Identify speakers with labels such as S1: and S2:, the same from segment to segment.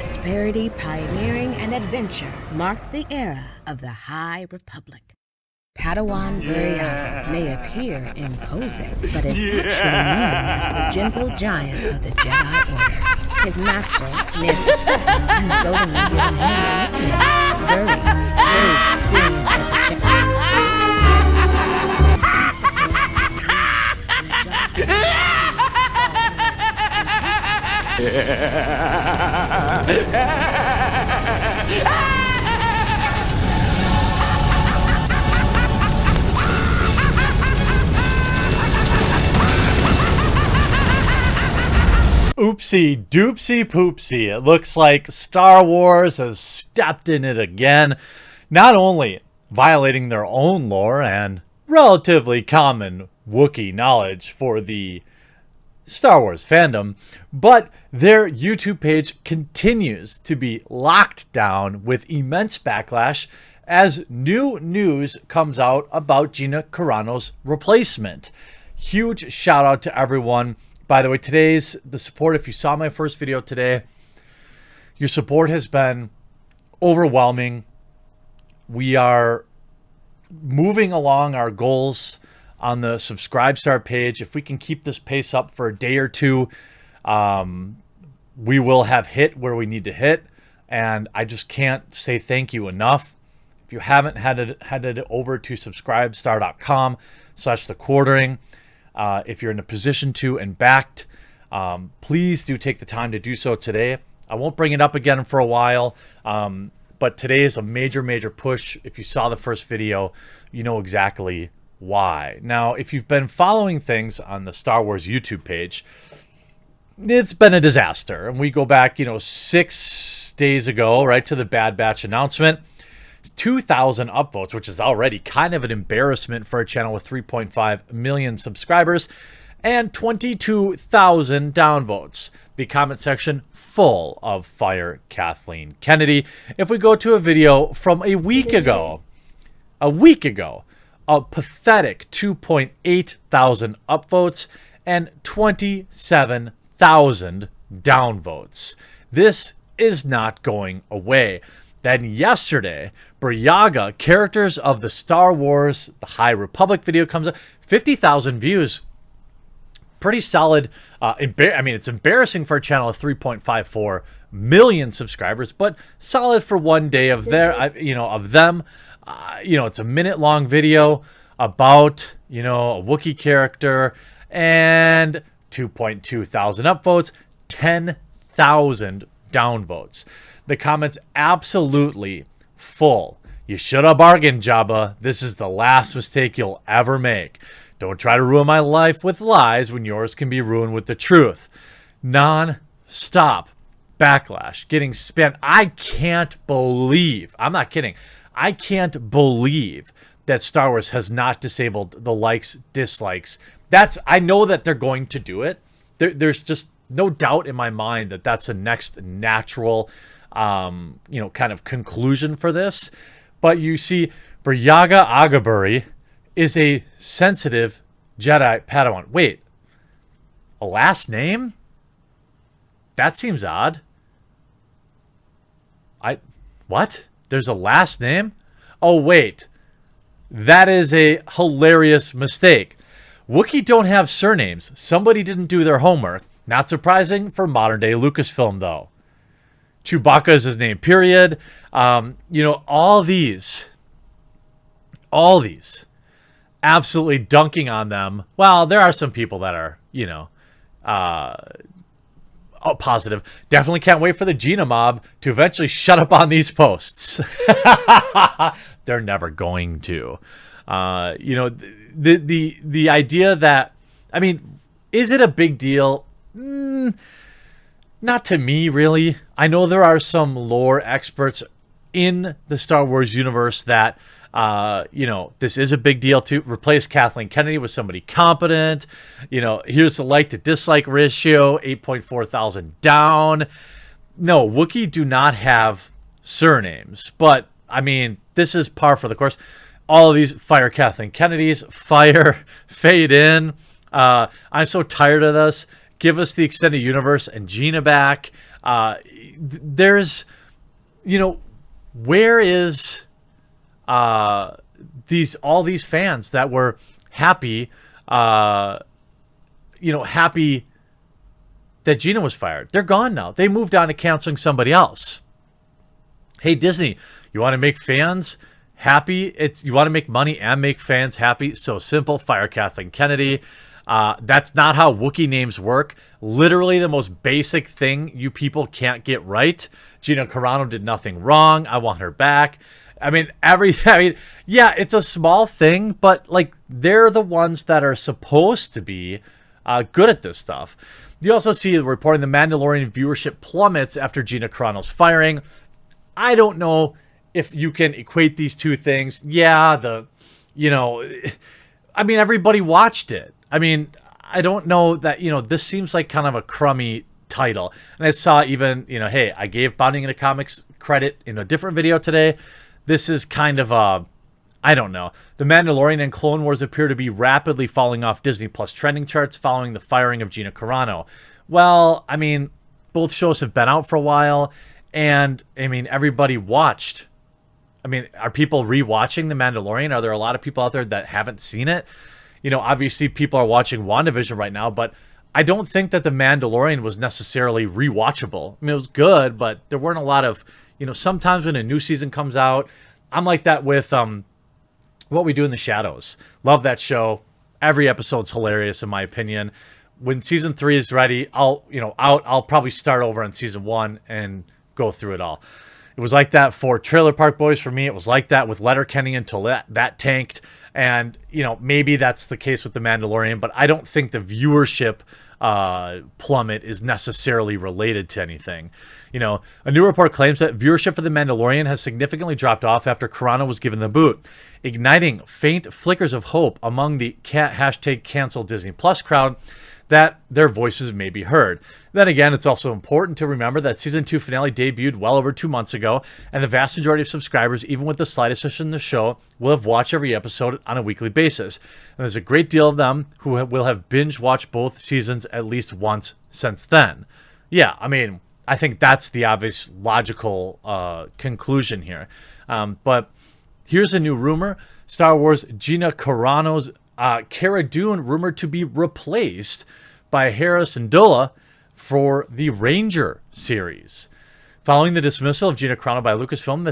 S1: prosperity, pioneering, and adventure marked the era of the High Republic. Padawan Buriaga may appear imposing, but is actually known as the gentle giant of the Jedi Order. His master, EMBARASSED, has goldenly given him the nickname Buri. Buri's experience as a Jedi.
S2: Oopsie doopsie poopsie. It looks like Star Wars has stepped in it again, not only violating their own lore and relatively common Wookiee knowledge for the Star Wars fandom, but their YouTube page continues to be locked down with immense backlash as new news comes out about Gina Carano's replacement. Huge shout out to everyone. By the way, the support, if you saw my first video today, your support has been overwhelming. We are moving along our goals on the subscribe start page. If we can keep this pace up for a day or two, we will have hit where we need to hit. And I just can't say thank you enough. If you haven't headed over to subscribestar.com/thequartering, if you're in a position to and backed, please do take the time to do so today. I won't bring it up again for a while, but today is a major push. If you saw the first video, you know exactly why. Now, if you've been following things on the Star Wars YouTube page, it's been a disaster. And we go back, 6 days ago, right, to the Bad Batch announcement. 2,000 upvotes, which is already kind of an embarrassment for a channel with 3.5 million subscribers, and 22,000 downvotes. The comment section full of fire Kathleen Kennedy. If we go to a video from a week ago, a pathetic 2.8 thousand upvotes and 27,000 downvotes. This is not going away. Then yesterday, Buriaga, characters of the Star Wars, the High Republic video comes up, 50,000 views. Pretty solid. It's embarrassing for a channel of 3.54 million subscribers, but solid for one day of them. It's a minute-long video about, a Wookiee character, and 2.2 thousand upvotes, 10,000 downvotes. The comments absolutely full. You should have bargained, Jabba. This is the last mistake you'll ever make. Don't try to ruin my life with lies when yours can be ruined with the truth. Non-stop backlash getting spammed. I can't believe, I'm not kidding, I can't believe that Star Wars has not disabled the likes, dislikes. I know that they're going to do it. There's just no doubt in my mind that that's the next natural kind of conclusion for this. But you see, Buriaga Agaburi is a sensitive Jedi Padawan. Wait, a last name? That seems odd. What? There's a last name? Oh, wait. That is a hilarious mistake. Wookiee don't have surnames. Somebody didn't do their homework. Not surprising for modern day Lucasfilm, though. Chewbacca is his name, period. All these absolutely dunking on them. Well, there are some people that are, positive. Definitely can't wait for the Gina mob to eventually shut up on these posts. They're never going to. The idea that, is it a big deal? Not to me, really. I know there are some lore experts in the Star Wars universe that, this is a big deal to replace Kathleen Kennedy with somebody competent. Here's the like to dislike ratio, 8.4 thousand down. No, Wookiee do not have surnames, but this is par for the course. All of these fire Kathleen Kennedys, fade in. I'm so tired of this. Give us the extended universe and Gina back. There's, where is all these fans that were happy, happy that Gina was fired? They're gone now. They moved on to canceling somebody else. Hey, Disney, you want to make fans happy? You want to make money and make fans happy? So simple. Fire Kathleen Kennedy. That's not how Wookiee names work. Literally the most basic thing you people can't get right. Gina Carano did nothing wrong. I want her back. Yeah, it's a small thing, but like they're the ones that are supposed to be good at this stuff. You also see the reporting the Mandalorian viewership plummets after Gina Carano's firing. I don't know if you can equate these two things. Yeah, everybody watched it. I don't know that, this seems like kind of a crummy title. And I saw even, hey, I gave Bonding into Comics credit in a different video today. This is kind of I don't know. The Mandalorian and Clone Wars appear to be rapidly falling off Disney Plus trending charts following the firing of Gina Carano. Well, both shows have been out for a while, and everybody watched. Are people rewatching The Mandalorian? Are there a lot of people out there that haven't seen it? Obviously people are watching WandaVision right now, but I don't think that The Mandalorian was necessarily rewatchable. It was good, but there weren't a lot of, sometimes when a new season comes out, I'm like that with What We Do in the Shadows. Love that show. Every episode's hilarious in my opinion. When season 3 is ready, I'll probably start over on season 1 and go through it all. It was like that for Trailer Park Boys for me. It was like that with Letterkenny until that tanked. And, maybe that's the case with The Mandalorian, but I don't think the viewership plummet is necessarily related to anything. A new report claims that viewership for The Mandalorian has significantly dropped off after Carano was given the boot, igniting faint flickers of hope among the hashtag cancel Disney Plus crowd that their voices may be heard. Then again, it's also important to remember that Season 2 finale debuted well over 2 months ago, and the vast majority of subscribers, even with the slightest interest in the show, will have watched every episode on a weekly basis. And there's a great deal of them who will have binge-watched both seasons at least once since then. Yeah, I think that's the obvious logical conclusion here. But here's a new rumor. Star Wars Gina Carano's Cara Dune rumored to be replaced by Hera Syndulla for the Ranger series. Following the dismissal of Gina Carano by Lucasfilm,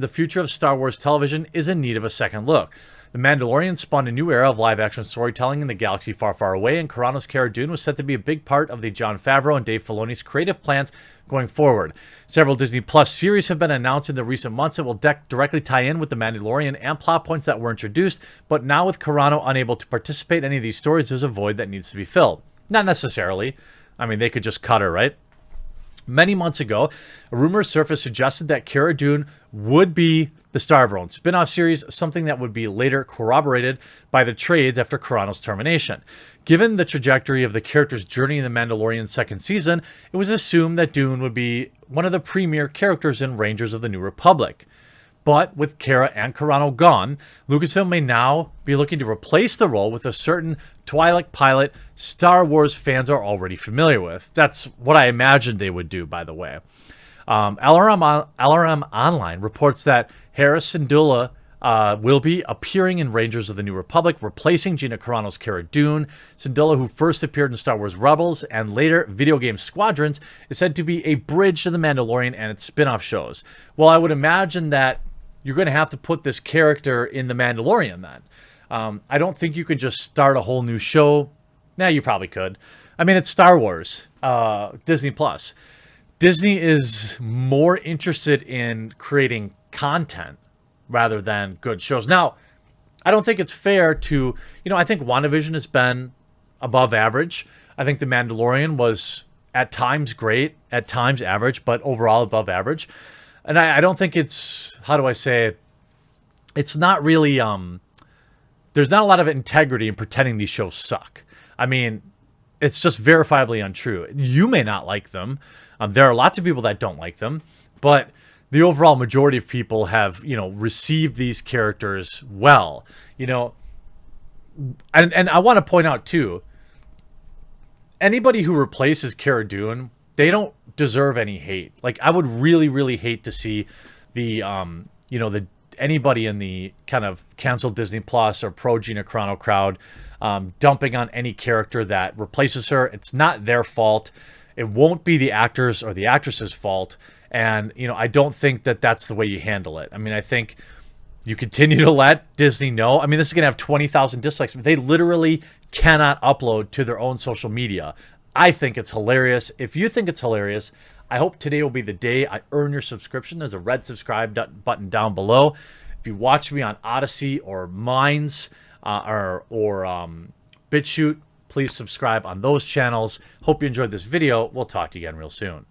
S2: the future of Star Wars television is in need of a second look. The Mandalorian spawned a new era of live-action storytelling in the galaxy far, far away, and Carano's Cara Dune was set to be a big part of the Jon Favreau and Dave Filoni's creative plans going forward. Several Disney Plus series have been announced in the recent months that will directly tie in with The Mandalorian and plot points that were introduced, but now with Carano unable to participate in any of these stories, there's a void that needs to be filled. Not necessarily. They could just cut her, right? Many months ago, a rumor surfaced suggested that Cara Dune would be the star of her own spin-off series, something that would be later corroborated by the trades after Carano's termination. Given the trajectory of the character's journey in The Mandalorian's second season, it was assumed that Dune would be one of the premier characters in Rangers of the New Republic. But with Cara and Carano gone, Lucasfilm may now be looking to replace the role with a certain Twilight pilot Star Wars fans are already familiar with. That's what I imagined they would do, by the way. LRM Online reports that Hera Syndulla will be appearing in Rangers of the New Republic, replacing Gina Carano's Cara Dune. Syndulla, who first appeared in Star Wars Rebels and later video game Squadrons, is said to be a bridge to The Mandalorian and its spin-off shows. Well, I would imagine that you're going to have to put this character in The Mandalorian then. I don't think you could just start a whole new show. You probably could. It's Star Wars, Disney Plus. Disney is more interested in creating content rather than good shows. Now, I don't think it's fair to, I think WandaVision has been above average. I think The Mandalorian was at times great, at times average, but overall above average. And I don't think it's, how do I say it? It's not really, there's not a lot of integrity in pretending these shows suck. It's just verifiably untrue. You may not like them. There are lots of people that don't like them, but the overall majority of people have, received these characters well, and I want to point out too, anybody who replaces Cara Dune they don't deserve any hate. Like, I would really, really hate to see the, anybody in the kind of cancel Disney Plus or pro Gina Carano crowd dumping on any character that replaces her. It's not their fault. It won't be the actors or the actress's fault. And, I don't think that that's the way you handle it. I mean, I think you continue to let Disney know. I mean, this is going to have 20,000 dislikes. They literally cannot upload to their own social media. I think it's hilarious. If you think it's hilarious, I hope today will be the day I earn your subscription. There's a red subscribe button down below. If you watch me on Odyssey or Minds or BitChute, please subscribe on those channels. Hope you enjoyed this video. We'll talk to you again real soon.